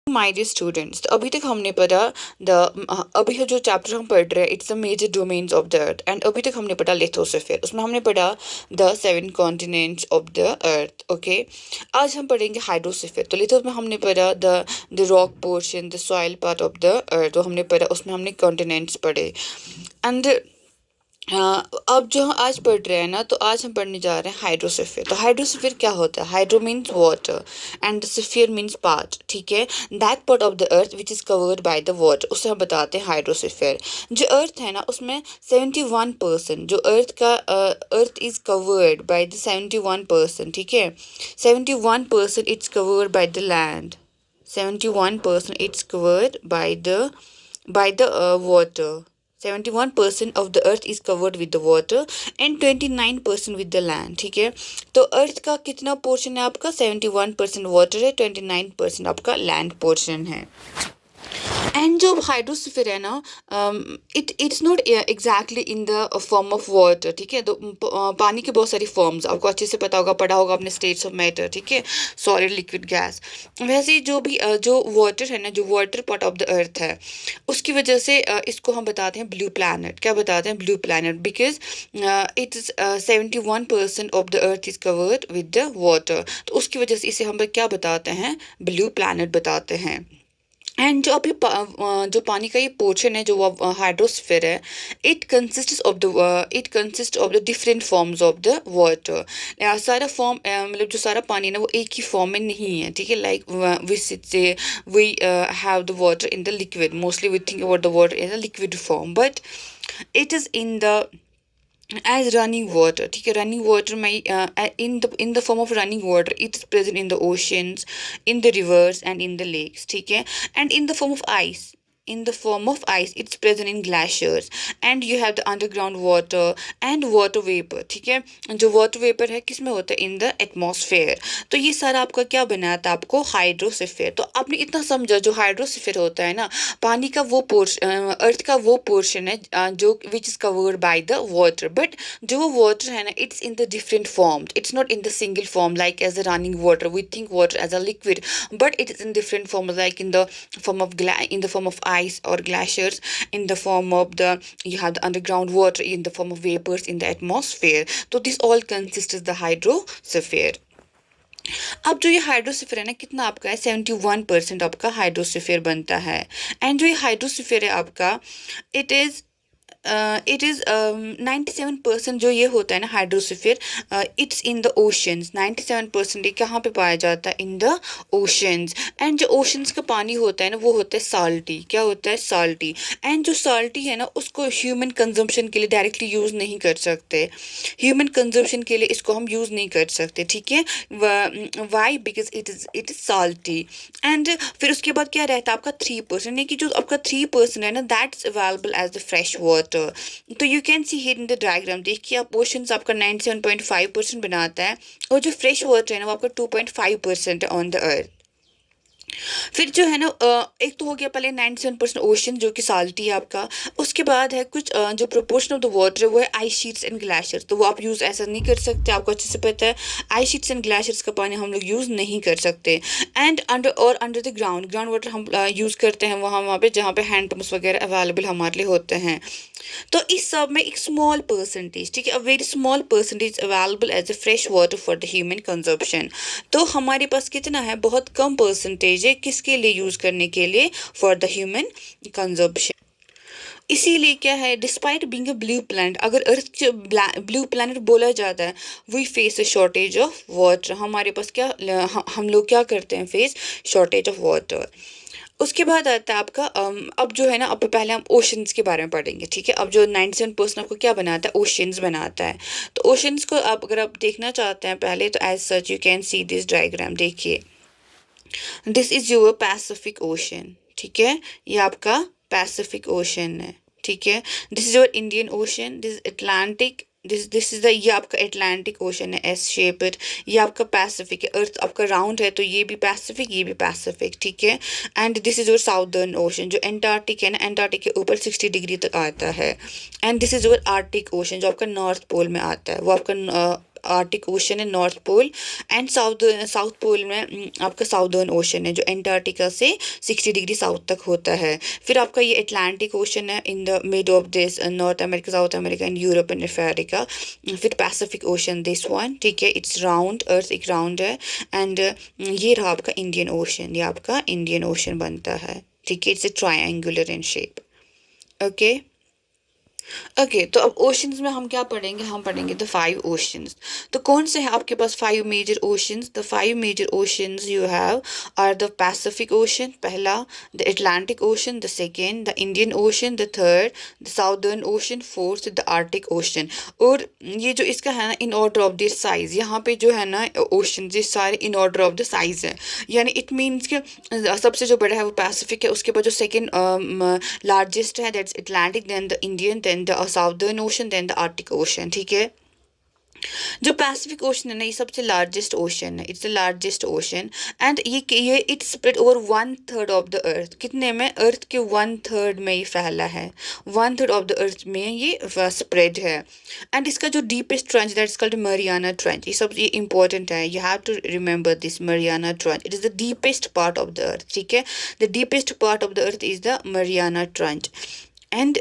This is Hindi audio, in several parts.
माय डियर स्टूडेंट्स, तो अभी तक हमने पढ़ा द अभी जो चैप्टर हम पढ़ रहे हैं it's the major domains of the earth. And अभी तक हमने पढ़ा लिथोस्फीयर, उसमें हमने पढ़ा the seven continents of the earth. Okay, आज हम पढ़ेंगे हाइड्रोस्फीयर। तो लिथो में हमने पढ़ा the rock portion, the soil part of the earth, तो हमने पढ़ा, उसमें हमने कॉन्टिनेंट्स पढ़े। एंड अब जो हम आज पढ़ रहे हैं ना, तो आज हम पढ़ने जा रहे हैं हाइड्रोस्फीयर। तो हाइड्रोस्फीयर क्या होता है? Hydro means water and sphere means part. ठीक है, that part of the earth which is covered by the water, उसे हम बताते हैं हाइड्रोस्फीयर। जो अर्थ है ना, उसमें 71%, जो earth is covered by the 71%। ठीक है, 71% it's covered by the land, 71% it's covered by the water, 71% of the earth is covered with the water and 29% with the land। ठीक है, तो अर्थ का कितना पोर्शन है आपका? 71% वाटर है, 29% आपका लैंड पोर्शन है। एंड जो हाइड्रोस्फीयर है ना, it's not exactly in the form of water. ठीक है, तो पानी के बहुत सारी फॉर्म्स आपको अच्छे से पता होगा, पढ़ा होगा अपने स्टेट्स ऑफ मैटर। ठीक है, सॉलिड, लिक्विड, गैस। वैसे ही जो वाटर है ना, जो water part of the earth है, उसकी वजह से इसको हम बताते हैं ब्लू प्लैनेट। क्या बताते हैं? Blue planet, because it is 71% of the earth is covered with the water. तो उसकी वजह से इसे हम क्या बताते हैं? ब्लू प्लैनेट बताते हैं। एंड जो पानी का ये पोर्शन है, जो हाइड्रोस्फीयर है, it consist of the different forms of the water. सारा फॉर्म मतलब जो सारा पानी है ना, वो एक ही फॉर्म में नहीं है। ठीक है, like we have the water in the liquid, mostly we think about the water in the liquid form, but it is in the as running water। ठीक है, running water in the form of running water, it is present in the oceans, in the rivers and in the lakes। ठीक है, and in the form of ice, it's present in glaciers, and you have the underground water and water vapor। ठीक है, जो वाटर वेपर है किस में होता है? In the atmosphere. तो ये सारा आपका क्या बनाता है? आपको हाइड्रोस्फीयर। तो आपने इतना समझा, जो हाइड्रोस्फीयर होता है ना, पानी का वो पोर्शन, अर्थ का वो पोर्शन है जो which is covered by the water. But जो वो वाटर है ना, it's in the different form, it's not in the single form like as a running water. We think water as a liquid, but it is in different form, like in the form of ice or glaciers, in the form of you have the underground water, in the form of vapors in the atmosphere। तो this all consists the hydrosphere। अब जो ये हाइड्रोस्फीयर है ना, कितना आपका है? 71% आपका हाइड्रोस्फीयर बनता है। एंड जो ये हाइड्रोस्फीयर है आपका, इट इज 97% जो ये होता है ना hydrosphere, it's in the oceans. 97% ये कहाँ पे पाया जाता है? In the oceans. एंड जो ओशंस का पानी होता है ना, वो होता है साल्टी। क्या होता है? साल्टी। एंड जो साल्टी है ना, उसको ह्यूमन कंजम्पशन के लिए डायरेक्टली यूज़ नहीं कर सकते, ह्यूमन कंजम्पशन के लिए इसको हम यूज़ नहीं कर सकते। ठीक है, why? Because it is salty. And फिर उसके बाद क्या रहता है आपका? 3%, यानी कि जो आपका 3% है ना, that's available as the fresh water. तो you can see here in the diagram, देखिए आप, ओशंस आपका 97.5% बनाता है, और जो फ्रेश वाटर है ना, वो आपका 2.5% है ऑन द अर्थ। फिर जो है ना, एक तो हो गया पहले 97% ओशन जो कि साल्टी है आपका। उसके बाद है कुछ जो प्रोपोर्शन ऑफ द वाटर है, वो है आइस शीट्स एंड ग्लेशियर्स। तो वो आप यूज़ ऐसा नहीं कर सकते, आपको अच्छे से पता है। आइस शीट्स एंड ग्लेशियर्स का पानी हम लोग यूज़ नहीं कर सकते। And under the ground water हम यूज़ करते हैं वहाँ पे जहाँ पे हैंड पम्प्स वगैरह अवेलेबल हमारे लिए होते हैं। तो इस सब में एक स्मॉल परसेंटेज, ठीक है, a very small percentage available as a fresh water for the human consumption. तो हमारे पास कितना है? बहुत कम परसेंटेज है, किसके लिए यूज़ करने के लिए? For the human consumption. इसीलिए क्या है, despite being a blue planet, अगर अर्थ ब्लू प्लैनेट बोला जाता है, we face a shortage of water. हमारे पास क्या, हम लोग क्या करते हैं? Face shortage of water. उसके बाद आता है आपका अब जो है ना, अब पहले हम ओशंस के बारे में पढ़ेंगे। ठीक है, अब जो 97% आपको क्या बनाता है? ओशंस बनाता है। तो ओशंस को आप अगर आप देखना चाहते हैं पहले, तो as such you can see this diagram. देखिए, this is your Pacific Ocean. ठीक है, ये आपका पैसिफिक ओशन है। ठीक है, this is your Indian Ocean, this Atlantic, this is the, ये आपका अटलांटिक ओशन है, एस शेप्ड। ये आपका पैसिफिक है, अर्थ आपका राउंड है, तो ये भी पैसिफिक, ये भी पैसिफिक। ठीक है, and this is your southern ocean, जो एंटार्क्टिक है ना, एंटार्क्टिक के ऊपर 60 डिग्री तक आता है। And this is your Arctic ocean, जो आपका नॉर्थ पोल में आता है, वो आपका आर्टिक ओशन है north pole, and south pole में आपका साउदर्न ओशन है जो एंटार्क्टिका से 60 डिग्री साउथ तक होता है। फिर आपका ये अटलांटिक ओशन है in the mid of this north America, South America and Europe and Africa. फिर पैसिफिक ओशन दिस वन, ठीक है, इट्स राउंड, अर्थ एक राउंड है। एंड ये रहा आपका इंडियन ओशन, ये आपका इंडियन ओशन बनता है, ठीक है, it's a triangular in shape. Okay, okay, तो अब ओशंस में हम क्या पढ़ेंगे, हम पढ़ेंगे द 5 ओशंस। तो कौन से हैं आपके पास 5 major oceans? The 5 major oceans you have are the Pacific Ocean पहला, the Atlantic Ocean the second, the Indian Ocean the third, the Southern Ocean fourth, the Arctic Ocean. और ये जो इसका है ना in order of this size, यहाँ पे जो है ना ओशन ये सारे in order of the size है, यानी इट मीन्स कि सबसे जो बड़ा है वो पैसिफिक है, उसके बाद जो सेकेंड लार्जेस्ट है that's Atlantic, then the Indian, then the Southern Ocean, then the Arctic Ocean, ठीक है। जो पैसिफिक ओशन है ना ये सबसे लार्जेस्ट ओशन है, it's the largest ocean. And ये it's spread over 1/3 of the earth, कितने में, अर्थ के 1/3 में ये फैला है, 1/3 ऑफ द अर्थ में ये स्प्रेड है। एंड इसका जो deepest trench that's called Mariana trench, ये इंपॉर्टेंट है, you have to remember this Mariana trench, it is the deepest part of the earth, ठीक है, the deepest part of the earth is the Mariana trench. And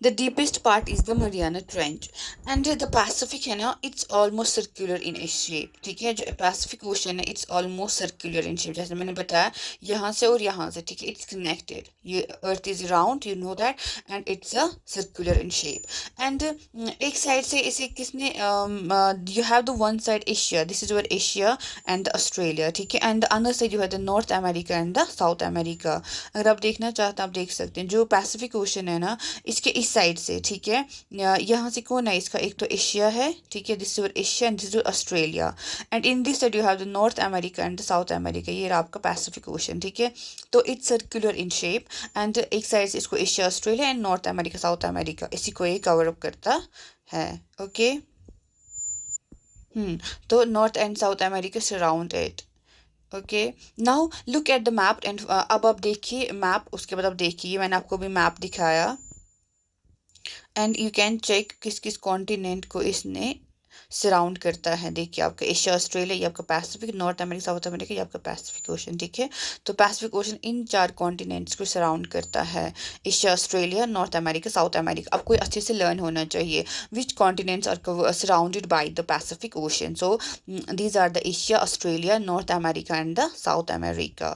the deepest part is the Mariana Trench, and the Pacific है ना it's almost circular in its shape, ठीक है, जो Pacific Ocean है it's almost circular in shape, जैसे मैंने बताया यहाँ से और यहाँ से, ठीक है, it's connected, ये earth is round, you know that, and it's a circular in shape। and एक साइड से इसे किसने you have the one side Asia, this is your Asia and the Australia, ठीक है, and the other side you have the North America and the South America। अगर आप देखना चाहते हैं आप देख सकते हैं, जो पैसिफिक ओशन है ना इसके इस साइड से, ठीक है, यहाँ से कौन है इसका, एक तो एशिया है, ठीक है, this is Asia and this is Australia, and in this side you have the north America and the south America, ये रहा आपका पैसिफिक ओशन, ठीक है। तो it's circular in shape, and एक साइड से इसको Asia Australia and north America South America इसी को ये कवर अप करता है। ओके, तो north and south America surround it. Okay, now look at the map, and अब आप देखिए मैप, उसके बाद आप देखिए मैंने आपको भी मैप दिखाया, एंड यू कैन चेक किस किस कॉन्टिनेंट को इसने सराउंड करता है। देखिए आपका एशिया ऑस्ट्रेलिया, ये आपका Pacific, North America South America, ये आपका पैसिफिक ओशन, ठीक है। तो पैसिफिक ओशन इन 4 कॉन्टिनेंट्स को सराउंड करता है, Asia Australia North America South America. आपको अच्छे से लर्न होना चाहिए which continents are surrounded by the Pacific Ocean. So these are the Asia Australia North America and the south America.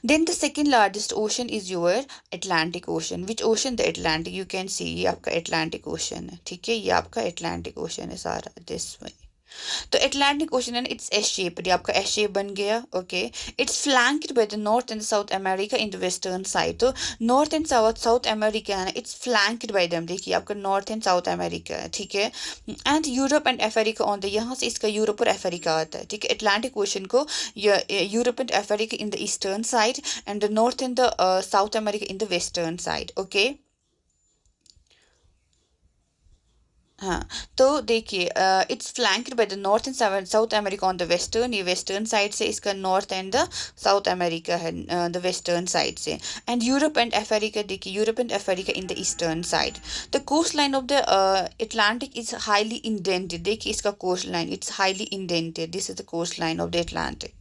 Then the second largest ocean is your Atlantic Ocean. Which ocean? The Atlantic. You can see ये आपका Atlantic Ocean है, ठीक है, ये आपका Atlantic Ocean है सारा, this way। तो अटलांटिक ओशन है इट्स एस शेप, ये आपका एस शेप बन गया। Okay, it's flanked by the north and south America in the western side. तो नॉर्थ एंड साउथ अमेरिका है ना इट्स फ्लैंक्ड बाय देम, देखिए आपका नॉर्थ एंड साउथ अमेरिका है, ठीक है। And Europe and Africa on the, यहाँ से इसका यूरोप और अफ्रीका आता है, ठीक है। अटलांटिक ओशन को Europe and Africa in the eastern side and the north and the south America in the western side. Okay, हाँ, तो देखिए it's flanked by the north and south America on the western, ये वेस्टर्न साइड से इसका north and the south America है द वेस्टर्न साइड से। एंड यूरोप एंड अफ्रीका, देखिए Europe and Africa in the eastern side. The coast line of the Atlantic is highly indented, देखिए इसका coast line it's highly indented, this is the coast line of the Atlantic,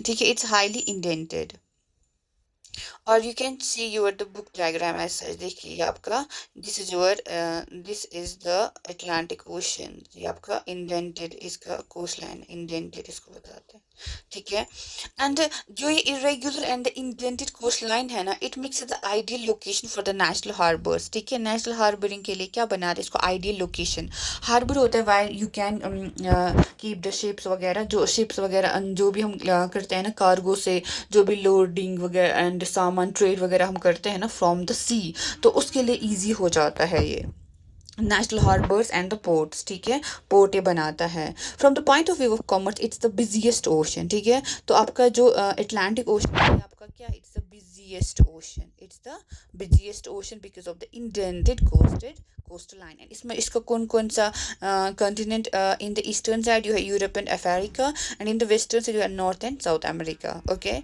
ठीक है, इट्स हाईली इंडेंटेड। और you can see your the book diagram as such, देखिए आपका this is your this is the Atlantic ocean, ये आपका इंडेंटेड, इसका कोस्ट लाइन इंडेंटेड इसको बताते हैं, ठीक है। एंड जो ये irregular and indented coast line है ना it makes the ideal location for the national harbours, ठीक है। नेशनल हार्बरिंग के लिए क्या बना रहे इसको आइडियल लोकेशन। हार्बर होता है why you can keep the ships वगैरह, जो शिप्स वगैरह जो भी हम करते हैं ना कार्गो से, जो भी लोडिंग वगैरह एंड सामान ट्रेड वगैरह हम करते हैं ना फ्रॉम द सी, तो उसके लिए ईजी हो जाता है ये national harbours and the ports, ठीक है, पोर्ट ये बनाता है। From the point of view of commerce it's the busiest ocean, ठीक है। तो आपका जो अटलांटिक ओशन है आपका क्या, it's the busiest ocean, it's the busiest ocean because of the indented coastal line. And इसमें इसका कौन कौन सा continent, in the eastern side you है Europe and Africa, and in the western side you है North and south America. Okay,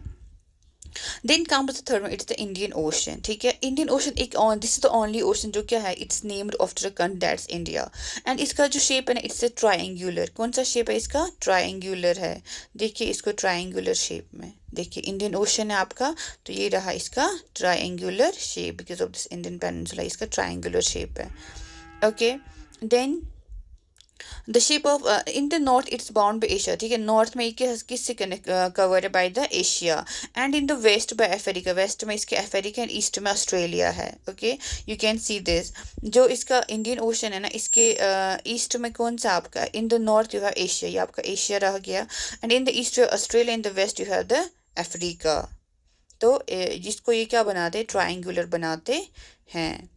then comes the third one, it's the Indian Ocean, ठीक है। इंडियन ओशन एक on, this is the only ocean जो क्या है, it's named after a country that's India. And इसका जो शेप है ना, इट्स अ ट्रायंगुलर, कौन सा शेप है इसका, ट्रायंगुलर है। देखिए इसको ट्रायंगुलर शेप में, देखिए इंडियन ओशन है आपका, तो ये रहा इसका triangular shape, because of this Indian peninsula इसका ट्रायंगुलर शेप है। Okay, then the shape of in the north it's bound by Asia, ठीक है। नॉर्थ में ये किससे कनेक्ट कवर है, by the Asia. And in the west by Africa, west में इसके अफ्रीका एंड ईस्ट में ऑस्ट्रेलिया है। ओके, यू कैन सी दिस, जो इसका इंडियन ओशन है ना, इसके ईस्ट में कौन सा आपका, in the north you have Asia, ये आपका एशिया रह गया। And in the east Australia, in the west you have the Africa. तो जिसको ये क्या बनाते, ट्राइंगुलर बनाते हैं।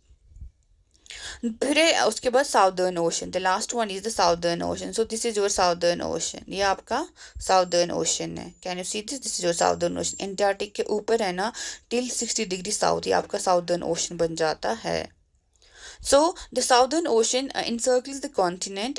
फिर उसके बाद southern ocean, the last one is the Southern ocean, so this is your southern ocean, ये आपका साउदर्न ओशन है। Can you see this, this is your southern ocean. Antarctic के ऊपर है ना, टिल 60 डिग्री साउथ, ये आपका साउदर्न ओशन बन जाता है। So the Southern Ocean encircles the continent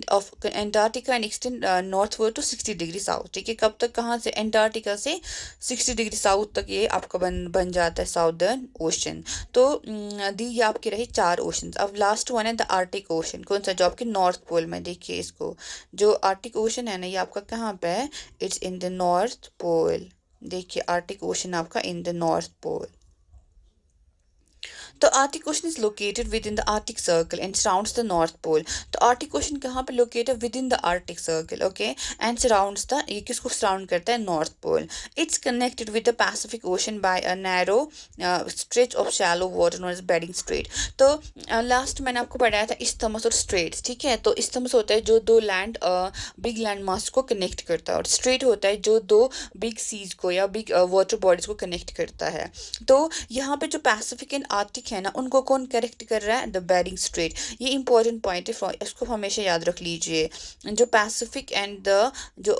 of Antarctica and extend northward to 60 degree south, ठीक है। कब तक, कहाँ से, एंटार्क्टिका से 60 डिग्री साउथ तक ये आपका बन जाता है साउदर्न ओशन। तो दी ये आपकी रही चार ओशन। अब लास्ट वन है द आर्टिक ओशन, कौन सा, जो आपके नॉर्थ पोल में, देखिए इसको, जो आर्टिक ओशन है ना, ये आपका कहाँ पे है, it's in the north pole. देखिए आर्टिक ओशन आपका in the north pole. The Arctic Ocean is located within the Arctic Circle and surrounds the North Pole. तो Arctic Ocean कहाँ पे located, within the Arctic Circle, okay, and surrounds the, ये किसको surround करता है, North Pole. It's connected with the Pacific Ocean by a narrow stretch of shallow water known as Bering Strait. तो लास्ट मैंने आपको पढ़ाया था इस्थमस और स्ट्रेट्स, ठीक है। तो इस्थमस होता है जो दो लैंड बिग लैंड मास को कनेक्ट करता है, और स्ट्रेट होता है जो दो बिग सीज को या बिग वाटर बॉडीज को कनेक्ट करता है। तो यहाँ पे जो पैसिफिक एंड आर्टिक है ना, उनको कौन करेक्ट कर रहा है, द बेरिंग स्ट्रेट। ये इंपॉर्टेंट पॉइंट है, इसको हमेशा याद रख लीजिए। जो पैसिफिक एंड द जो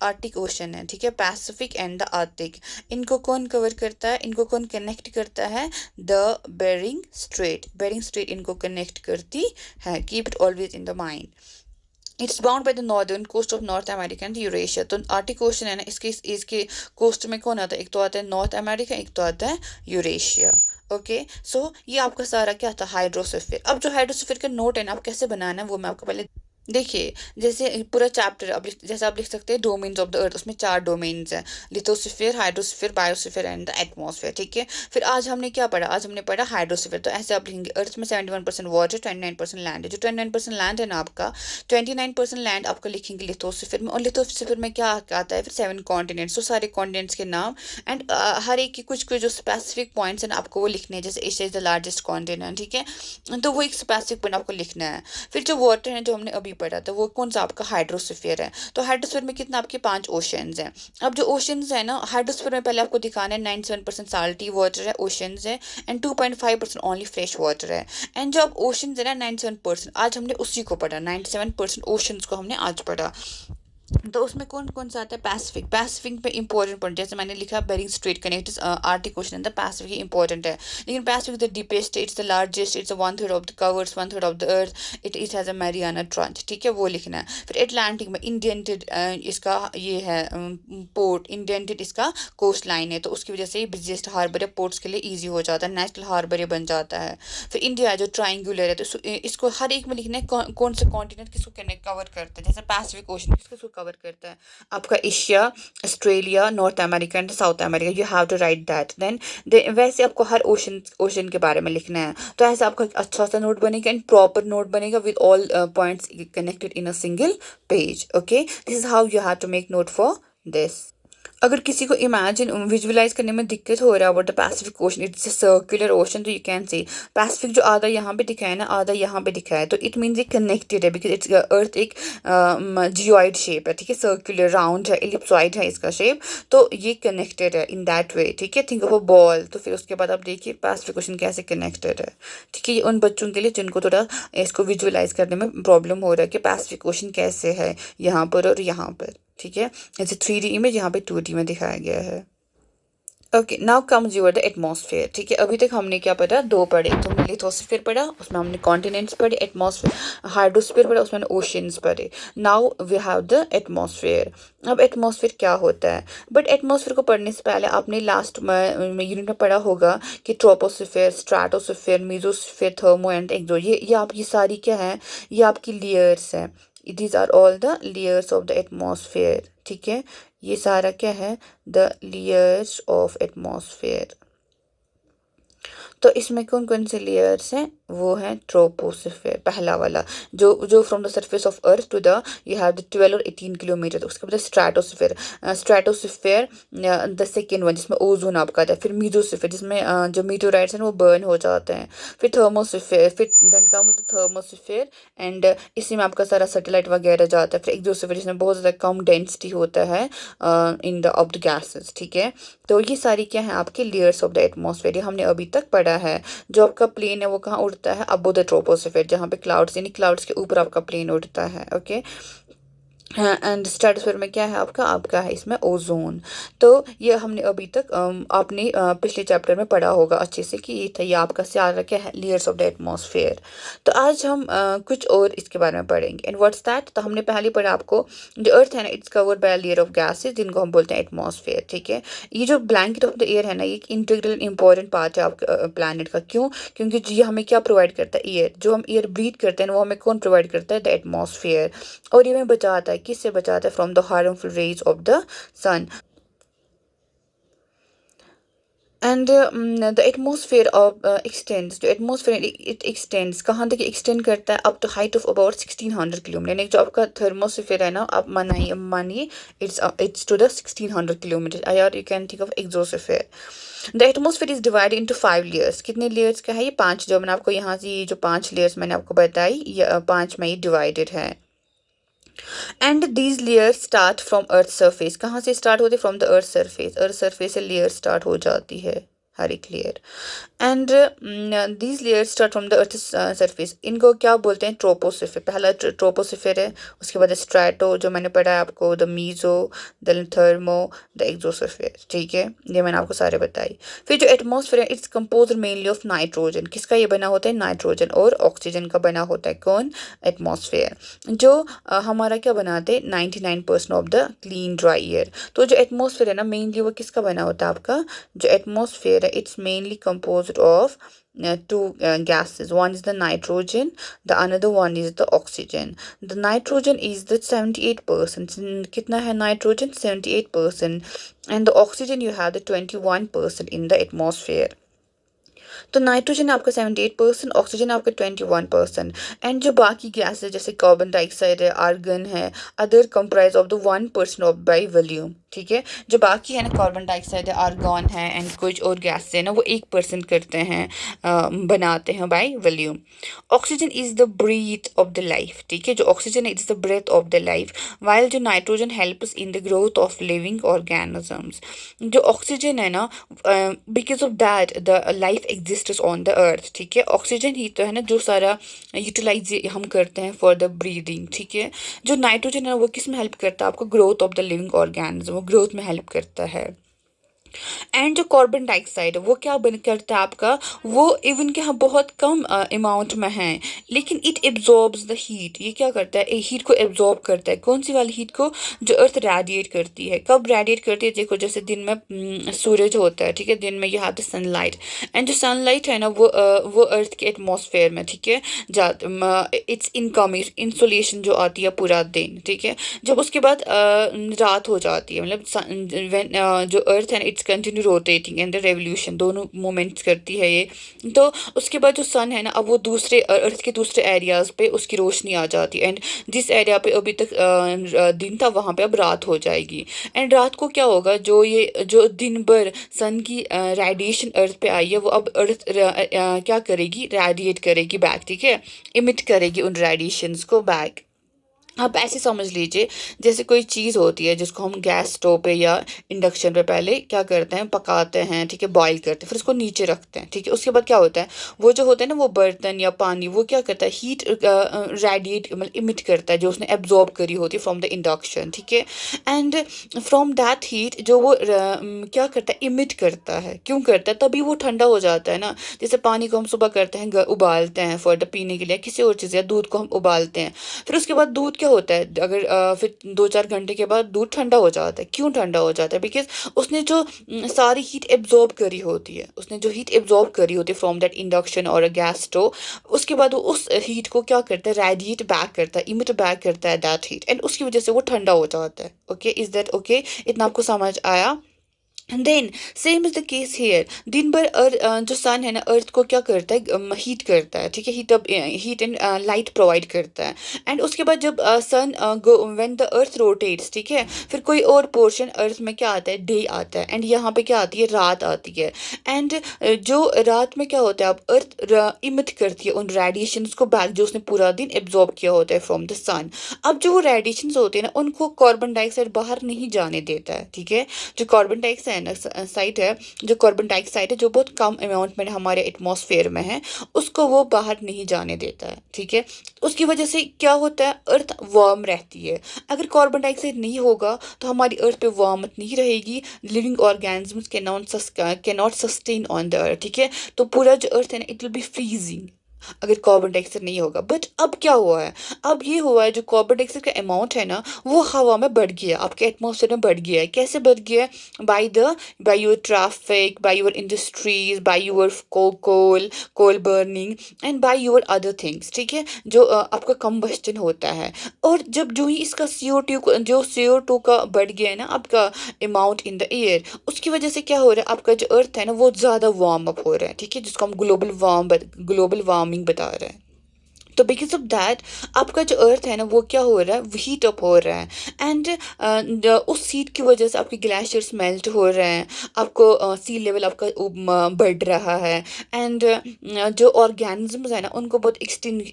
आर्टिक ओशन है, ठीक है, पैसिफिक एंड द आर्टिक, इनको कौन कवर करता है, इनको कौन कनेक्ट करता है, the Bering strait. Bering strait इनको कनेक्ट करती है, keep it always in the mind. It's bound by the northern coast of north America and Eurasia. तो आर्टिक ओशन है ना, इसके कोस्ट में कौन आता है, एक तो आता है नॉर्थ अमेरिका, एक तो आता है यूरेशिया। ओके, सो ये आपका सारा क्या था, हाइड्रोस्फीयर। अब जो हाइड्रोस्फीयर का नोट है ना, आप कैसे बनाना है वो मैं आपको पहले, देखिए जैसे पूरा चैप्टर अब जैसे आप लिख सकते हैं डोमेन्स ऑफ द अर्थ, उसमें 4 डोमेन्स हैं, lithosphere, hydrosphere, biosphere and the atmosphere, ठीक है। फिर आज हमने क्या पढ़ा, आज हमने पढ़ा हाइड्रोस्फीयर। तो ऐसे आप लिखेंगे, अर्थ में 71% वाटर, 29% लैंड है। जो 29% लैंड है ना आपका, 29% लैंड आपका लिखेंगे लिथोस्फीयर में। और लिथोस्फीयर में क्या आता है, फिर 7 कॉन्टिनेंट्स, तो सारे कॉन्टिनेंट्स के नाम एंड हर एक की कुछ कुछ जो स्पेसिफिक पॉइंट्स हैं ना आपको वो लिखने हैं। जैसे Asia is the largest continent, ठीक है, तो वो एक स्पेसिफिक पॉइंट आपको लिखना है। फिर जो वाटर है जो हमने अभी पढ़ा था, वो कौन सा आपका हाइड्रोस्फीयर है। तो हाइड्रोस्फीयर में कितना आपके 5 ओशंस हैं। अब जो ओशंस है ना, हाइड्रोस्फीयर में पहले आपको दिखाना है 97% साल्टी वाटर है, ओशंस है, एंड 2.5% ओनली फ्रेश वाटर है। एंड जो अब ओशंस है ना 97%, आज हमने उसी को पढ़ा, 97% ओशंस को हमने आज पढ़ा। तो उसमें कौन कौन सा आता है, पैसिफिक। पैसिफिक पे इंपॉर्टेंट पॉइंट, जैसे मैंने लिखा Bering Strait connect Arctic Ocean, the Pacific important है। लेकिन Pacific the deepest, it's the largest, it's 1/3 of the covers 1/3 of the earth, it has a Mariana trench, ठीक है, वो लिखना है। फिर एटलांटिक में इंडेंटेड इसका ये है पोर्ट, इंडेंटेड इसका कोस्ट लाइन है, तो उसकी वजह से ये बिजिएस्ट हार्बर है, पोर्ट्स के लिए ईजी हो जाता है, नेशनल हार्बर ये बन जाता है। फिर इंडिया जो ट्राइंगुलर है, तो इसको हर एक में लिखना है कौन सा कॉन्टिनेंट किसको कवर करता है। जैसे पैसिफिक ओशन किसको कवर करता है, आपका Asia, Australia, North America and south America, you have to write that. Then वैसे आपको हर ओशन के बारे में लिखना है। तो ऐसे आपका एक अच्छा सा नोट बनेगा एंड प्रॉपर नोट बनेगा with all points connected in a single page. Okay, this is how you have to make note for this. अगर किसी को इमेजिन विजुअलाइज करने में दिक्कत हो रहा है about the Pacific ocean, it's a circular ocean, तो यू कैन सी पैसिफिक जो आधा यहाँ पे दिखा है ना, आधा यहाँ पे दिखा है, तो इट मीन्स ये कनेक्टेड है, बिकॉज इट्स अर्थ एक जियोइड शेप है, ठीक है, सर्कुलर राउंड है, एलिप्सॉइड है इसका शेप, तो ये कनेक्टेड है इन दैट वे, ठीक है। Think of a ball. तो फिर उसके बाद आप देखिए पैसिफिक ओशन कैसे कनेक्टेड है, ठीक है। ये उन बच्चों के लिए जिनको थोड़ा इसको विजुअलाइज करने में प्रॉब्लम हो रहा है कि पैसिफिक ओशन कैसे है यहाँ पर और यहाँ पर, ठीक है। जैसे 3D इमेज यहाँ पे 2D में दिखाया गया है। Okay, now comes your the atmosphere. ठीक है, अभी तक हमने क्या पढ़ा, दो पढ़े, तो लिथोस्फीयर पढ़ा, उसमें हमने कॉन्टिनेंट्स पढ़े, एटमॉस्फेयर हाइड्रोस्फीयर पढ़ा, उसमें ओशियंस पढ़े। Now we have the atmosphere. अब एटमॉस्फेयर क्या होता है, बट एटमॉस्फेयर को पढ़ने से पहले आपने लास्ट में यूनिट में पढ़ा होगा कि troposphere, stratosphere, mesosphere, thermo and exo, ये आप ये सारी क्या है, ये आपकी लेयर्स हैं। These are all the layers of the atmosphere. ठीक है, ये सारा क्या है, द लेयर्स ऑफ एटमॉस्फेयर। तो इसमें कौन कौन से लेयर्स हैं, वो है ट्रोपोस्फेयर पहला वाला, जो जो from the surface of earth to the you have the 12 और 18 किलोमीटर। तो उसके बाद stratosphere, stratosphere the second one, जिसमें ओजोन आपका आता है। फिर मीजोस्फेयर, जिसमें जो मीटोराइट्स हैं वो बर्न हो जाते हैं। फिर थर्मोस्फेयर, फिर then comes the thermosphere and इसी में आपका सारा सैटेलाइट वगैरह जाता है। फिर एक्सोस्फेयर, जिसमें बहुत ज़्यादा कम डेंसिटी होता है in the of the gases. ठीक है, तो ये सारी क्या है आपके लेयर्स ऑफ द एटमॉस्फेयर, ये हमने अभी तक पढ़ा है। जो आपका प्लेन है वो कहाँ उड़ता है, अबो द ट्रोपोस्फेयर, जहाँ पे क्लाउड्स यानी क्लाउड्स के ऊपर आपका प्लेन उड़ता है। ओके, हाँ, एंड स्ट्रेटोस्फेयर में क्या है आपका, है इसमें ओजोन। तो ये हमने अभी तक आपने पिछले चैप्टर में पढ़ा होगा अच्छे से कि ये था, ये आपका सारा क्या है, लेयर्स ऑफ द एटमॉस्फेयर। तो आज हम कुछ और इसके बारे में पढ़ेंगे। एंड व्हाट्स दैट, तो हमने पहले पढ़ा आपको जो अर्थ है ना, it's covered by layer of gases, जिनको हम बोलते हैं एटमॉस्फेयर। ठीक है, ये जो ब्लैंकेट ऑफ द एयर है ना, ये एक इंटीग्रल इंपॉर्टेंट पार्ट है आपका प्लानट का। क्यों, क्योंकि ये हमें क्या प्रोवाइड करता है, एयर। जो हम एयर ब्रीथ करते हैं वो हमें कौन प्रोवाइड करता है, द एटमॉस्फेयर। और ये हमें बचाता है, किससे बचाता है, from the harmful rays of the sun. And the atmosphere of extends, जो एटमोसफेयर इट एक्सटेंड्स कहाँ तक एक्सटेंड करता है, up to height of about 1600 kilometre. यानी जो आपका थर्मोस्फेयर है ना, आप मानिए इट्स टू द 1600 किलोमीटर। और you can think of exosphere. The atmosphere is divided into 5 layers. कितने लेयर्स का है ये, 5। जो मैंने आपको यहाँ से ये जो 5 लेयर्स मैंने आपको बताई, ये 5 में ये डिवाइडेड है। And these layers start from earth surface. कहाँ से स्टार्ट होते, from the earth surface. Earth surface से लेयर स्टार्ट हो जाती है, हर एक layer. And these layers start from the earth surface. इनको क्या बोलते हैं, ट्रोपोस्फेयर। पहला ट्रोपोस्फेयर है, उसके बाद स्ट्रैटो जो मैंने पढ़ा है आपको, the meso, the thermo, the exosphere. ठीक है, ये मैंने आपको सारे बताई। फिर जो एटमॉस्फेयर है, it's compose mainly of nitrogen. किसका ये बना होता है, नाइट्रोजन और ऑक्सीजन का बना होता है। कौन, एटमॉस्फेयर। जो हमारा क्या बनाते हैं, 99% of the clean dry air. तो जो एटमॉस्फेयर है ना, मेनली वो किसका बना होता है आपका, जो एटमॉस्फेयर है, it's mainly composed of two gases. One is the nitrogen, the another one is the oxygen. The nitrogen is the 78%. कितना है nitrogen, 78%, and the oxygen you have the 21% in the atmosphere. तो नाइट्रोजन आपका 78%, ऑक्सीजन आपका 21%। एंड जो बाकी गैस है, जैसे कार्बन डाइऑक्साइड है, आर्गन है, other comprise of the 1% of by volume. ठीक है, जो बाकी है ना, कार्बन डाइऑक्साइड है, आर्गन है, एंड कुछ और गैस है ना, वो 1% करते हैं, बनाते हैं by volume. Oxygen is the breath of the life. ठीक है, जो ऑक्सीजन है, it's the breath of the life, while जो nitrogen helps in the growth of living organisms. जो ऑक्सीजन है ना, because of that the life exist on the earth. ठीक है, ऑक्सीजन ही तो है ना जो सारा यूटिलाइज हम करते हैं फॉर द ब्रीदिंग। ठीक है, जो नाइट्रोजन है वो किस में हेल्प करता है आपको, growth of the living organism, वो ग्रोथ में हेल्प करता है। एंड जो कार्बन डाइऑक्साइड है वो क्या बन करता है आपका, वो इवन के यहाँ बहुत कम अमाउंट में है, लेकिन इट एब्जॉर्ब्स द हीट। ये क्या करता है, हीट को एब्जॉर्ब करता है। कौन सी वाली हीट को, जो अर्थ रेडिएट करती है। कब रेडिएट करती है, देखो जैसे दिन में सूरज होता है। ठीक है, दिन में यह आता है सनलाइट, एंड जो सनलाइट है ना वो अर्थ के एटमॉस्फेयर में, ठीक है, इट्स इनकमिंग इंसोलेशन जो आती है पूरा दिन। ठीक है, जब उसके बाद रात हो जाती है, मतलब जो अर्थ है ना, it's continue rotating and the revolution, दोनों मोमेंट्स करती है ये। तो उसके बाद जो सन है ना, अब वो दूसरे अर्थ के दूसरे एरियाज पे उसकी रोशनी आ जाती है, एंड जिस एरिया पे अभी तक दिन था वहाँ पे अब रात हो जाएगी। एंड रात को क्या होगा, जो दिन भर सन की रेडिएशन अर्थ पे आई है, वो अब अर्थ क्या करेगी, रेडिएट करेगी बैक। ठीक है, इमिट करेगी उन रेडिएशंस को बैक। आप ऐसे समझ लीजिए जैसे कोई चीज़ होती है जिसको हम गैस स्टोव पे या इंडक्शन पे पहले क्या करते हैं, पकाते हैं, ठीक है, बॉईल करते हैं, फिर उसको नीचे रखते हैं, ठीक है। उसके बाद क्या होता है, वो जो होता है ना वो बर्तन या पानी वो क्या करता है, हीट रेडिएट मतलब इमिट करता है जो उसने एब्जॉर्ब करी होती है फ्रॉम द इंडक्शन, ठीक है। एंड फ्रॉम दैट हीट जो वो क्या करता है, इमिट करता है, क्यों करता है, तभी वो ठंडा हो जाता है ना। जैसे पानी को हम सुबह करते हैं उबालते हैं फॉर द पीने के लिए, किसी और चीज़ या दूध को हम उबालते हैं, फिर उसके बाद दूध क्या होता है, अगर फिर 2-4 घंटे के बाद दूध ठंडा हो जाता है, क्यों ठंडा हो जाता है, बिकॉज उसने जो सारी हीट एब्जॉर्ब करी होती है, उसने जो हीट एब्जॉर्ब करी होती है फ्रॉम दैट इंडक्शन और गैस स्टोव, उसके बाद वो उस हीट को क्या करता है, रेडिएट बैक करता है, इमिट बैक करता है दैट हीट, एंड उसकी वजह से वो ठंडा हो जाता है। ओके, इज दैट ओके, इतना आपको समझ आया। And then same is the case here, दिन भर जो सन है ना अर्थ को क्या करता है, हीट करता है, ठीक है, हीट एंड लाइट प्रोवाइड करता है। एंड उसके बाद जब सन व्हेन द अर्थ रोटेट्स, ठीक है, फिर कोई और पोर्शन अर्थ में क्या आता है, डे आता है, एंड यहाँ पे क्या आती है, रात आती है। एंड जो रात में क्या होता है, अब अर्थ इमिट करती है उन रेडिएशंस को बैक जो उसने पूरा दिन एब्जॉर्ब किया होता है फ्रॉम द सन। अब जो वो रेडिएशंस होते हैं ना उनको कार्बन डाइऑक्साइड बाहर नहीं जाने देता है, ठीक है। जो कार्बन डाइऑक्साइड है, जो कार्बन डाइऑक्साइड है जो बहुत कम अमाउंट में हमारे एटमॉस्फेयर में है, उसको वो बाहर नहीं जाने देता है, ठीक है। उसकी वजह से क्या होता है, अर्थ वार्म रहती है। अगर कार्बन डाइऑक्साइड नहीं होगा तो हमारी अर्थ पे वार्मथ नहीं रहेगी, living organisms can not sustain on the earth, ठीक है। तो पूरा जो अर्थ है ना इट विल बी फ्रीजिंग अगर कार्बन डाइऑक्साइड नहीं होगा। बट अब क्या हुआ है, अब ये हुआ है जो कार्बन डाइऑक्साइड का अमाउंट है ना वो हवा में बढ़ गया, आपके एटमॉस्फेयर में बढ़ गया है। कैसे बढ़ गया है, by your traffic, by your industries, by your coal burning, and by your other things, ठीक है, जो आपका कंबस्टन होता है। और जब जो ही इसका CO2 का बढ़ गया है ना आपका अमाउंट इन द एयर, उसकी वजह से क्या हो रहा है, आपका जो अर्थ है ना वो ज़्यादा वार्म अप हो रहा है, ठीक है, जिसको हम ग्लोबल वार्मिंग बता रहे हैं। तो बिकॉज ऑफ दैट आपका जो अर्थ है ना वो क्या हो रहा है, हीट अप हो रहा है। एंड उस हीट की वजह से आपके ग्लेशियर्स मेल्ट हो रहे हैं, आपको सी लेवल आपका बढ़ रहा है। एंड जो ऑर्गेनिजम्स है ना उनको बहुत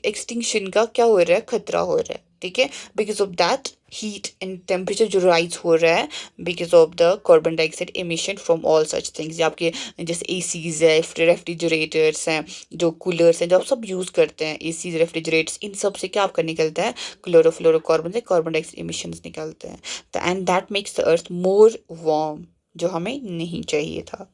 एक्सटिंक्शन का क्या हो रहा है, खतरा हो रहा है, ठीक है, because of that heat and temperature जो राइज हो रहा है because of the carbon dioxide emission from all such things, आपके जैसे एसीज है, रेफ्रिजरेटर्स हैं, जो कूलर्स हैं, जो आप सब यूज़ करते हैं, एसीज, रेफ्रिजरेटर्स, इन सब से क्या आपका निकलता है, क्लोरोफ्लोरोकार्बन से कार्बन डाइऑक्साइड एमिशंस निकलते हैं। तो and that makes the earth more warm, जो हमें नहीं चाहिए था।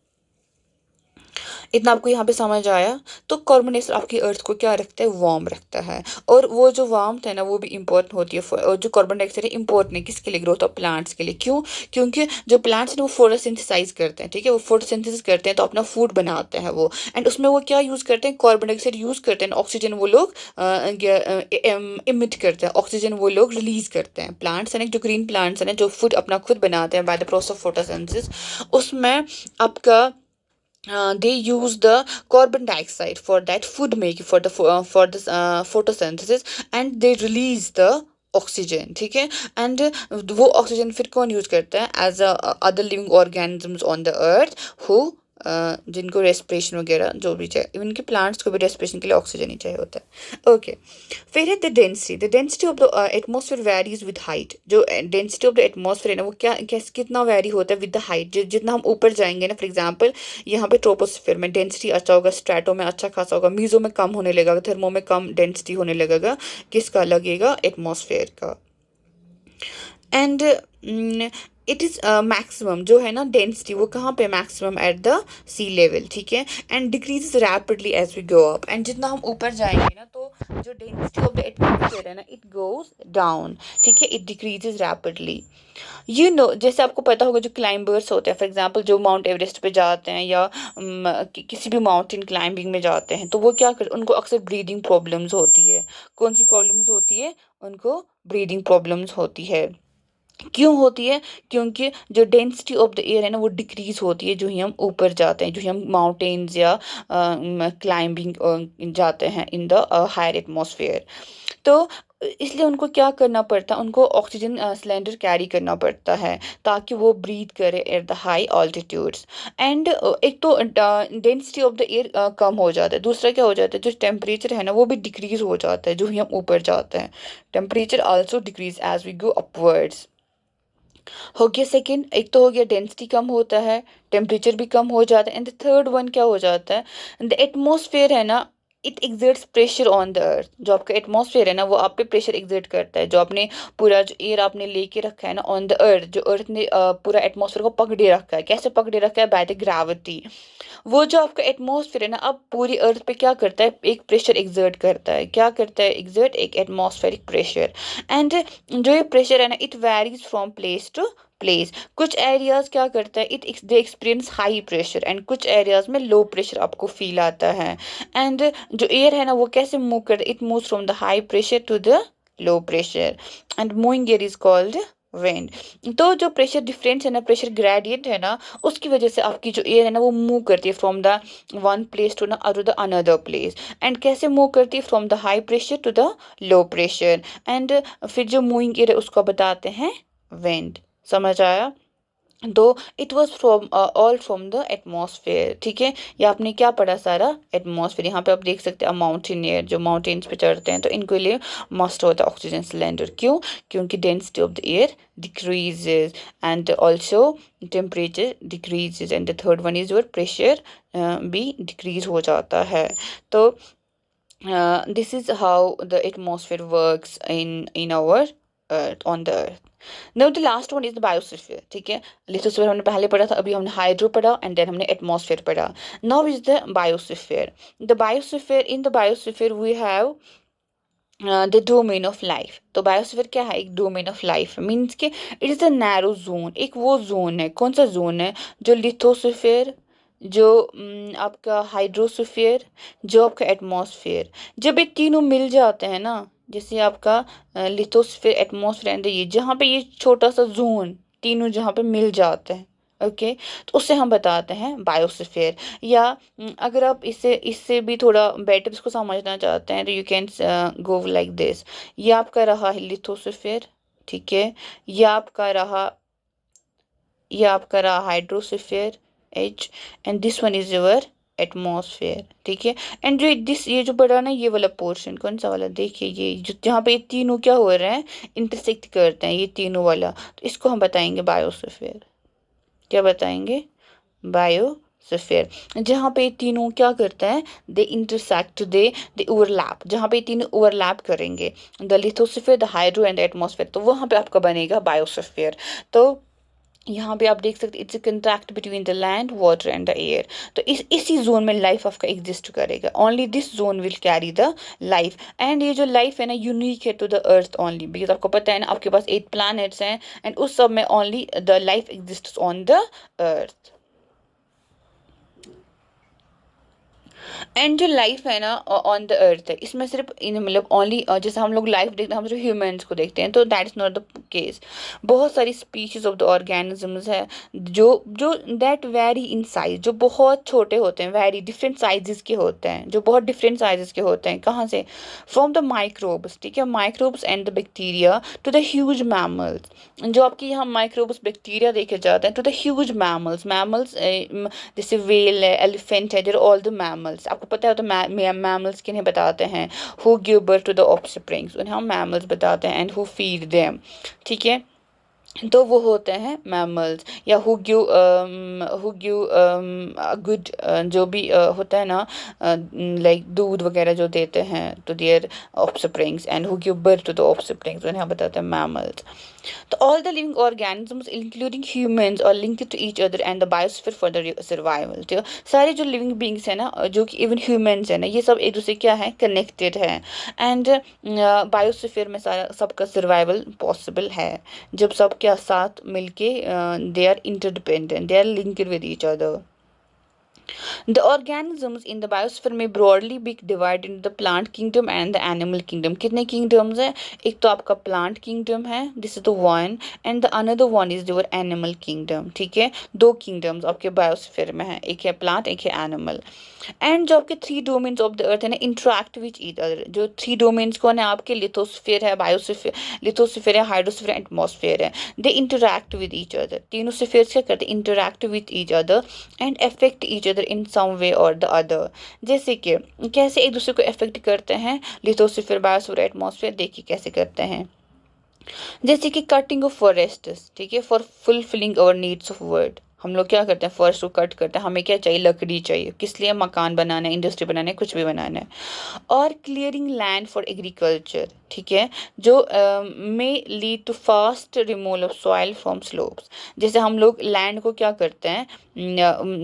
इतना आपको यहाँ पे समझ आया। तो कार्बन डाइऑक्साइड आपकी अर्थ को क्या रखता है, वार्म रखता है। और वो जो वार्मथ है ना वो भी इंपॉर्टेंट होती है और जो कार्बन डाइऑक्साइड है इंपॉर्टेंट है किसके लिए, ग्रोथ ऑफ प्लांट्स के लिए। क्यों, क्योंकि जो प्लांट्स हैं वो फोटोसिंथेसाइज करते हैं, ठीक है, वो फोटोसिंथेसिस करते हैं तो अपना फूड बनाते हैं वो। एंड उसमें वो क्या यूज़ करते हैं, कार्बन डाइऑक्साइड यूज़ करते हैं, ऑक्सीजन वो लोग इमिट करते हैं, ऑक्सीजन वो लोग रिलीज करते हैं। प्लांट्स हैं ना, जो ग्रीन प्लांट्स हैं ना जो फूड अपना खुद बनाते हैं by the process of photosynthesis, उसमें आपका they use the carbon dioxide for that food making for this photosynthesis, and they release the oxygen, ठीक है। एंड वो ऑक्सीजन फिर कौन यूज़ करता है, as other living organisms on the earth who जिनको रेस्पिरेशन वगैरह जो भी चाहिए, इवन के प्लांट्स को भी रेस्पिरेशन के लिए ऑक्सीजन ही चाहिए होता है। ओके, फिर है the density of the atmosphere varies with height. जो डेंसिटी ऑफ द एटमोसफेयर है ना वो कितना वेरी होता है विद द हाइट, जितना हम ऊपर जाएंगे ना, फॉर एग्जाम्पल यहाँ पे ट्रोपोस्फेयर में डेंसिटी अच्छा होगा, स्ट्रेटो में अच्छा खासा होगा, मीजो में कम होने लगेगा, थर्मो में कम डेंसिटी होने लगेगा, किसका लगेगा, एटमोसफेयर का। एंड इट इज़ मैक्सिमम जो है ना डेंसिटी वो कहाँ पे, maximum at the sea level, ठीक है। And decrease rapidly as we go up, and जितना हम ऊपर जाएंगे ना तो जो डेंसिटी ऑफ द एटमॉस्फेयर है ना इट गोज डाउन, ठीक है, इट डिक्रीजेज रैपिडली। जैसे आपको पता होगा जो क्लाइंबर्स होते हैं, फॉर एग्जांपल जो माउंट एवरेस्ट पे जाते हैं या किसी भी माउंटेन क्लाइंबिंग में जाते हैं, तो वो क्या कर उनको अक्सर ब्रीदिंग प्रॉब्लम्स होती है। कौन सी प्रॉब्लम्स होती है उनको, ब्रीदिंग प्रॉब्लम्स होती है। क्यों होती है? क्योंकि जो डेंसिटी ऑफ द एयर है ना वो डिक्रीज होती है जो ही हम ऊपर जाते हैं, जो ही हम माउंटेन्स या क्लाइंबिंग जाते हैं इन द हायर एटमॉस्फेयर। तो इसलिए उनको क्या करना पड़ता है, उनको ऑक्सीजन सिलेंडर कैरी करना पड़ता है ताकि वो ब्रीथ करे at the high altitudes. And एक तो डेंसिटी ऑफ द एयर कम हो जाता है, दूसरा क्या हो जाता है, जो टेम्परेचर है ना वो भी डिक्रीज हो जाता है जो ही हम ऊपर जाते हैं। Temperature also decrease as we go upwards. हो गया सेकंड, एक तो हो गया डेंसिटी कम होता है, टेम्परेचर भी कम हो जाता है। एंड द थर्ड वन क्या हो जाता है, द एटमॉस्फेयर है ना it exerts pressure on the अर्थ। जो आपका एटमॉस्फेयर है ना वो आप पे प्रेशर एक्सर्ट करता है, जो आपने पूरा जो एयर आपने लेके रखा है ना ऑन द अर्थ, जो अर्थ ने पूरा एटमॉस्फेयर को पकड़े रखा है। कैसे पकड़े रखा है? By the gravity. वो जो आपका एटमॉस्फेयर है ना अब पूरी अर्थ पे क्या करता है, एक प्रेशर एक्सर्ट करता है। क्या करता है एक्सर्ट? एक एटमॉस्फेरिक प्रेशर। एंड जो ये प्रेशर है ना it varies from place to place. कुछ एरियाज क्या करता है, it they experience high pressure, and कुछ एरियाज में लो प्रेशर आपको फील आता है। एंड जो एयर है ना वो कैसे मूव करता है, it move from the high pressure to the low pressure, and moving air is called wind. तो जो प्रेशर डिफरेंस है ना, प्रेशर ग्रेडियंट है ना, उसकी वजह से आपकी जो एयर है ना वो मूव करती है from the one place to ना अनदर प्लेस। एंड कैसे मूव करती है? From the high pressure to the low pressure. And फिर जो मूविंग एयर है उसको बताते हैं विंड। समझ आया? तो it was from all from the atmosphere. ठीक है, ये आपने क्या पढ़ा? सारा एटमॉस्फेयर। यहाँ पे आप देख सकते हैं माउंटेनियर जो माउंटेन्स पे चढ़ते हैं तो इनके लिए मस्ट होता है ऑक्सीजन सिलेंडर। क्यों? क्योंकि density of the air decreases and also temperature decreases, and the third one is your pressure भी डिक्रीज हो जाता है। तो this is how the atmosphere works in our earth, on the earth. Now the last one is the biosphere. ठीक है, लिथोस्फीयर हमने पहले पढ़ा था, अभी हमने हाइड्रो पढ़ा, एंड देन हमने एटमॉस्फेयर पढ़ा। Now is the biosphere. The biosphere, in the biosphere we have the domain of life. तो बायोस्फीयर क्या है? एक डोमेन ऑफ लाइफ मीन्स के it is a narrow zone. एक वो जोन है, कौन सा जोन है? जो लिथोस्फीयर, जो आपका हाइड्रोस्फीयर, जो आपका एटमॉस्फेयर, जब ये तीनों मिल जाते हैं ना, जैसे आपका लिथोस्फीयर, एटमॉस्फेयर एंड ये, जहाँ पे ये छोटा सा जोन तीनों जहाँ पे मिल जाते हैं, ओके, तो उससे हम बताते हैं बायोस्फीयर। या अगर आप इससे इससे भी थोड़ा बेटर इसको समझना चाहते हैं तो you can go like this. ये आपका रहा लिथोस्फीयर, ठीक है, ये आपका रहा ये आपका रहा hydrosphere H, and this one is your atmosphere. ठीक है, एंड जो दिस ये जो बड़ा ना ये वाला पोर्शन कौन सा वाला, देखिए ये जो जहाँ पे ये तीनों क्या हो रहे हैं, इंटरसेक्ट करते हैं ये तीनों वाला, तो इसको हम बताएंगे बायोस्फीयर। क्या बताएंगे? बायोस्फीयर। जहाँ पे ये तीनों क्या करता है, दे इंटरसेक्ट, दे ओवरलैप, जहाँ पे ये तीनों ओवरलैप करेंगे, the lithosphere, the hydro and the atmosphere, तो वहाँ पे आपका बनेगा बायोस्फीयर। तो यहाँ पे आप देख सकते, it's a contract between the land, water and the air. तो इसी जोन में लाइफ आपका एग्जिस्ट करेगा। Only this zone will carry the life, and ये जो लाइफ है ना यूनिक है to the earth only, because आपको पता है ना आपके पास 8 प्लैनेट्स हैं, एंड उस सब में only the life exist on the earth. And जो लाइफ है ना ऑन द अर्थ है, इसमें सिर्फ इन मतलब ओनली जैसे हम लोग लाइफ देखते हैं, हम जो ह्यूमंस को देखते हैं, तो that is not the case. बहुत सारी स्पीशीज ऑफ द ऑर्गेनिजम्स है जो जो दैट वेरी इन साइज, जो बहुत छोटे होते हैं, वेरी डिफरेंट साइजेस के होते हैं, जो बहुत डिफरेंट साइजेस के होते हैं। कहाँ से? फ्रॉम द माइक्रोब्स, ठीक है, microbes and the bacteria to the huge mammals. जो आपके यहाँ माइक्रोब्स बैक्टीरिया देखे जाते हैं to the huge mammals, mammals जैसे वेल है, एलिफेंट है, देर ऑल द मैमल्स। आपको पता है तो मैमल्स किन्हें बताते हैं? Who give birth to the offsprings, उन्हें हम मैमल्स बताते हैं, एंड हु फीड देम। ठीक है, तो वो होते हैं मैमल्स। या हु गिव गुड, जो भी होता है ना, लाइक दूध वगैरह जो देते हैं तो their offsprings, and who give birth to the offsprings, उन्हें हम बताते हैं मैमल्स। तो all the living organisms including humans are linked to each other and the biosphere for the survival। तो सारे जो लिविंग बींग्स है ना, जो कि इवन ह्यूमंस है ना, ये सब एक दूसरे क्या है, कनेक्टेड है। एंड बायोस्फीयर में सारा सबका सर्वाइवल पॉसिबल है जब सब क्या साथ मिलके they are interdependent, they are linked with each other. The organisms in the biosphere may broadly be divided into the plant kingdom and the animal kingdom. कितने kingdoms हैं? एक तो आपका plant kingdom है, this is the one, and the another one is your animal kingdom. ठीक है, दो kingdoms आपके biosphere में है, एक है plant, एक है animal. एंड जो आपके three domains of the earth है ना इंटरेक्ट विच ईच अदर. जो थ्री डोमेन्स कौन है आपके? लिथोस्फीयर है, बायोस्फीयर, लिथोस्फीयर है, हाइड्रोस्फीयर, एटमॉस्फेयर है. They interact with each other. तीनों स्फीयर्स क्या करते हैं? Interact with each other and affect each other in some way or the other. जैसे कि कैसे एक दूसरे को अफेक्ट करते हैं लिथोस्फीयर, बायोस्फीयर, एटमॉस्फेयर? देखिए कैसे करते हैं. जैसे कि कटिंग ऑफ फॉरेस्ट, ठीक है, for fulfilling our needs of world. हम लोग क्या करते हैं? फॉरेस्ट को कट करते हैं. हमें क्या चाहिए? लकड़ी चाहिए. किस लिए? मकान बनाना है, इंडस्ट्री बनाना है, कुछ भी बनाना है. और क्लियरिंग लैंड फॉर एग्रीकल्चर, ठीक है, जो may lead to fast removal of soil from slopes. जैसे हम लोग लैंड को क्या करते हैं,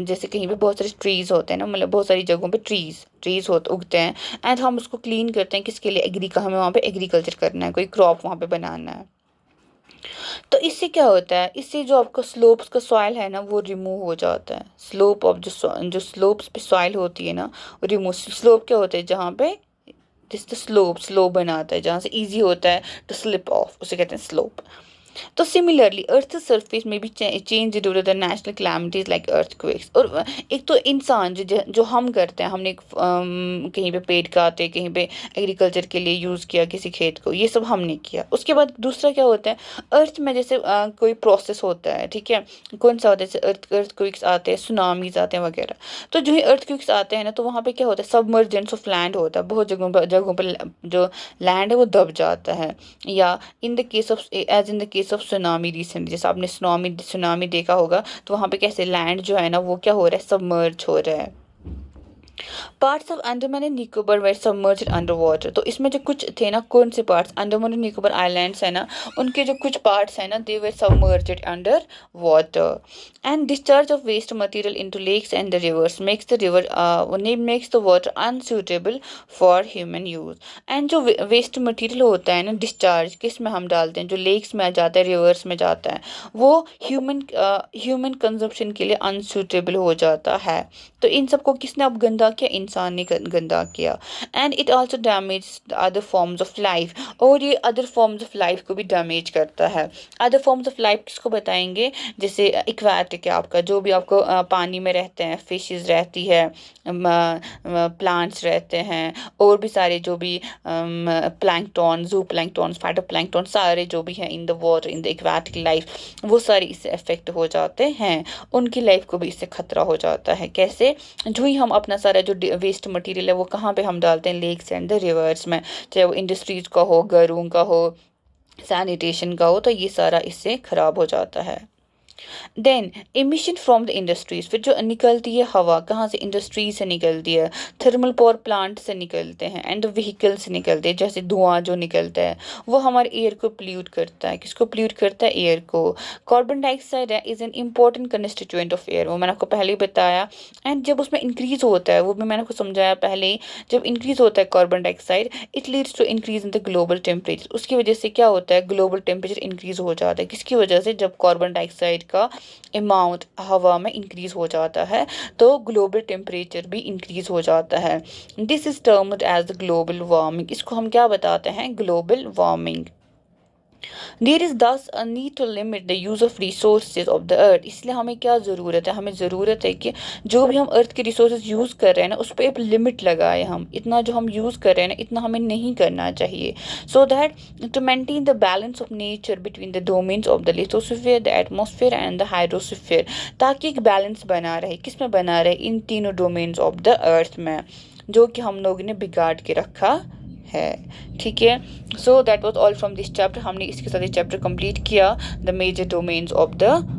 जैसे कहीं पे बहुत सारे ट्रीज होते हैं ना, मतलब बहुत सारी जगहों पे ट्रीज होते उगते हैं, एंड हम उसको क्लीन करते हैं. किसके लिए? हमें वहाँ पे एग्रीकल्चर करना है, कोई क्रॉप वहाँ पे बनाना है. तो इससे क्या होता है? इससे जो आपका स्लोप्स का सॉइल है ना वो रिमूव हो जाता है. स्लोप ऑफ जो स्लोप्स पे सॉइल होती है ना वो रिमूव. स्लोप क्या होता है? जहाँ पे जिस स्लोप बनाता है, जहाँ से इजी होता है टू स्लिप ऑफ, उसे कहते हैं स्लोप. तो सिमिलरली अर्थ सरफेस में भी change due to the natural calamities like earthquakes. और एक तो इंसान जो हम करते हैं, हमने कहीं पे पेड़ काटे, कहीं पे एग्रीकल्चर के लिए यूज़ किया किसी खेत को, ये सब हमने किया. उसके बाद दूसरा क्या होता है? अर्थ में जैसे कोई प्रोसेस होता है, ठीक है, कौन सा होता है? जैसे अर्थक्वेक्स आते हैं, सुनामीज आते हैं वगैरह. तो जो ही अर्थक्वेक्स आते हैं ना तो वहाँ पे क्या होता है? सबमर्जेंस ऑफ लैंड होता है. बहुत जगहों पर जो लैंड है वो दब जाता है. या in the case of as in the case of tsunami recently, जैसे आपने सुनामी देखा होगा, तो वहाँ पे कैसे लैंड जो है ना वो क्या हो रहा है? सबमर्ज हो रहा है. Parts of Andaman and Nicobar were submerged under water. तो इसमें जो कुछ थे ना, कौन से parts? Andaman and Nicobar islands है ना, उनके जो कुछ पार्ट्स है ना they were submerged under water. And discharge of waste material into lakes and the rivers makes the water unsuitable for human use. And जो वेस्ट मटेरियल होता है ना, डिस्चार्ज किस में हम डालते हैं? जो लेक्स में आ जाता है, रिवर्स में जाता है, वो ह्यूमन कंजप्शन के लिए अनसूटेबल हो जाता है. तो इन सबको किसने अब गंदा किया? इंसान ने गंदा किया. And it also damage other forms of life. और ये अदर फॉर्म्स ऑफ लाइफ को भी डैमेज करता है. अदर फॉर्म्स ऑफ लाइफ किसको बताएंगे? जैसे एक्वाटिक है आपका, जो भी आपको पानी में रहते हैं, फिशेस रहती है, प्लांट्स रहते हैं, और भी सारे जो भी प्लैंकटॉन, जू प्लैंकटॉन, फाइटोप्लैंकटॉन, सारे जो भी हैं in the water, in the aquatic life, वो सारे इससे अफेक्ट हो जाते हैं. उनकी लाइफ को भी इससे खतरा हो जाता है. कैसे? जो ही हम अपना सारा जो वेस्ट मटेरियल है वो कहाँ पे हम डालते हैं? लेक्स एंड द रिवर्स में, चाहे वो इंडस्ट्रीज का हो, घरों का हो, सैनिटेशन का हो, तो ये सारा इससे खराब हो जाता है. Then emission from the industries. फिर जो निकलती है हवा, कहाँ से? इंडस्ट्री से निकलती है, थर्मल पावर प्लांट से निकलते हैं, एंड व्हीकल से निकलते हैं. जैसे धुआं जो निकलता है वो हमारे एयर को पोल्यूट करता है. किसको पोल्यूट करता है? एयर को. Carbon dioxide is an important constituent of air, वो मैंने आपको पहले ही बताया. एंड जब उसमें इंक्रीज होता है, वो भी मैंने आपको समझाया पहले ही, जब इंक्रीज होता है carbon dioxide, it leads to increase in the global temperature. उसकी वजह से क्या होता है? ग्लोबल टेम्परेचर इंक्रीज हो जाता है. किसकी वजह से? जब कार्बन डाइऑक्साइड का अमाउंट हवा में इंक्रीज हो जाता है तो ग्लोबल टेम्परेचर भी इंक्रीज हो जाता है. This is termed as global warming. इसको हम क्या बताते हैं? Global warming. There is thus a need to limit the use of resources of the earth. इसलिए हमें क्या ज़रूरत है? हमें ज़रूरत है कि जो भी हम अर्थ के रिसोर्सेज यूज़ कर रहे हैं ना उस पर एक लिमिट लगाए. हम इतना जो हम यूज़ कर रहे हैं ना इतना हमें नहीं करना चाहिए. So that to maintain the balance of nature between the domains of the lithosphere, the atmosphere and the hydrosphere. ताकि एक बैलेंस बना रहे. किस में बना रहे? इन तीनों डोमेन्स ऑफ द अर्थ में, जो कि हम लोगों ने बिगाड़ के रखा है. ठीक है. So that was all from this chapter. हमने इसके साथ ये चैप्टर कंप्लीट किया, the major domains of the.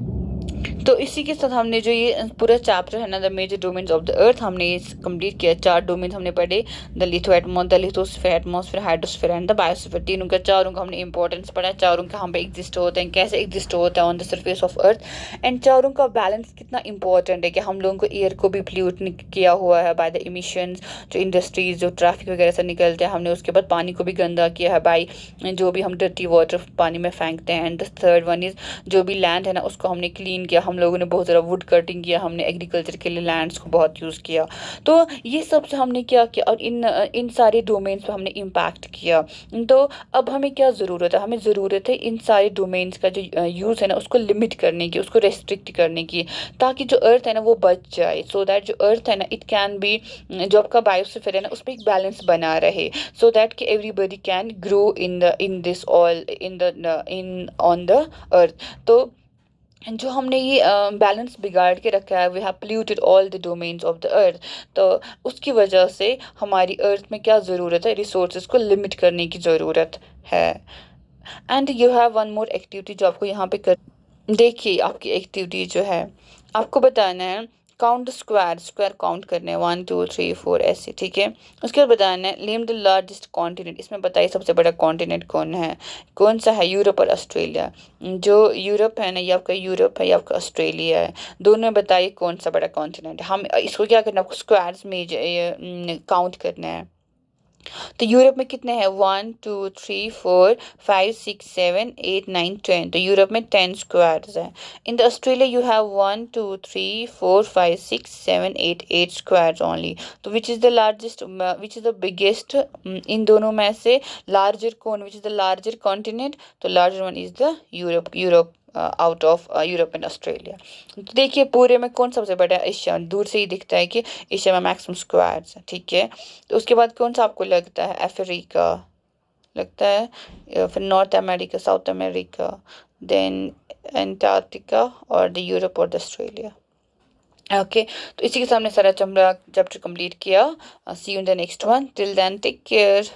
तो इसी के साथ हमने जो ये पूरा चैप्टर है ना, the major domains of the earth, हमने ये कंप्लीट किया. 4 डोमेन्स हमने पढ़े, the lithosphere, atmosphere, hydrosphere and the biosphere. चारों का हमने इंपॉर्टेंस पढ़ा, चारों कहाँ पे एग्जिस्ट होते हैं, कैसे एग्जिस्ट होता है on the surface of earth, and चारों का बैलेंस कितना इंपॉर्टेंट है कि हम लोगों को एयर को भी पोल्यूट किया हुआ है बाय द इमिशंस, जो इंडस्ट्रीज, जो ट्रैफिक वगैरह से निकलते हैं. हमने उसके बाद पानी को भी गंदा किया है बाई जो भी हम डर्टी वाटर पानी में फेंकते हैं. And the third one is जो भी लैंड है ना उसको हमने क्लीन किया. हम लोगों ने बहुत ज़्यादा वुड कटिंग किया, हमने एग्रीकल्चर के लिए लैंड्स को बहुत यूज़ किया। तो ये सब से हमने क्या किया और इन सारे डोमेन्स पे हमने इम्पैक्ट किया। तो अब हमें क्या ज़रूरत है, हमें ज़रूरत है इन सारे डोमेन्स का जो यूज़ है ना उसको लिमिट करने की, उसको रेस्ट्रिक्ट करने की, ताकि जो अर्थ है ना वो बच जाए, सो दैट जो अर्थ है ना इट कैन बी, जो आपका बायोस्फीयर है ना उस पर एक बैलेंस बना रहे, सो दैट कि everybody can grow in this all in on the earth. तो जो हमने ये बैलेंस बिगाड़ के रखा है, we have polluted all the domains of the earth. तो उसकी वजह से हमारी अर्थ में क्या ज़रूरत है, रिसोर्सेज को लिमिट करने की ज़रूरत है। And you have one more activity जो आपको यहाँ पे कर, देखिए आपकी एक्टिविटी जो है आपको बताना है काउंट स्क्वायर, स्क्वायर काउंट करने हैं 1 2 3 4 ऐसे, ठीक है। उसके बाद बताना है नेम द लार्जेस्ट कॉन्टिनेंट, इसमें बताइए सबसे बड़ा कॉन्टिनेंट कौन है, कौन सा है, यूरोप और ऑस्ट्रेलिया। जो यूरोप है ना, ये आपका यूरोप है, ये आपका ऑस्ट्रेलिया है, दोनों में बताइए कौन सा बड़ा कॉन्टिनेंट है। हम इसको क्या करना है, आपको स्क्वायर्स में काउंट करना है। तो यूरोप में कितने हैं, 1 2 3 4 5 6 7 8 9 10, तो यूरोप में 10 स्क्वायर्स हैं। In the Australia you have 1 2 3 4 5 6 7 8 squares only. तो which is the largest, which is the biggest, इन दोनों में से लार्जर कौन, which is the larger continent, तो larger one is the Europe, Europe out of Europe and Australia. तो देखिए पूरे में कौन सबसे बड़ा है, एशिया, दूर से ही दिखता है कि एशिया में मैक्सिमम स्क्वायर्स है, ठीक है। तो उसके बाद कौन सा आपको लगता है, अफ्रीका लगता है, या फिर North America, South America, then Antarctica और द यूरोप और द ऑस्ट्रेलिया। ओके, तो इसी के सामने सारा चैप्टर कंप्लीट किया। See you in the next one, till then take care.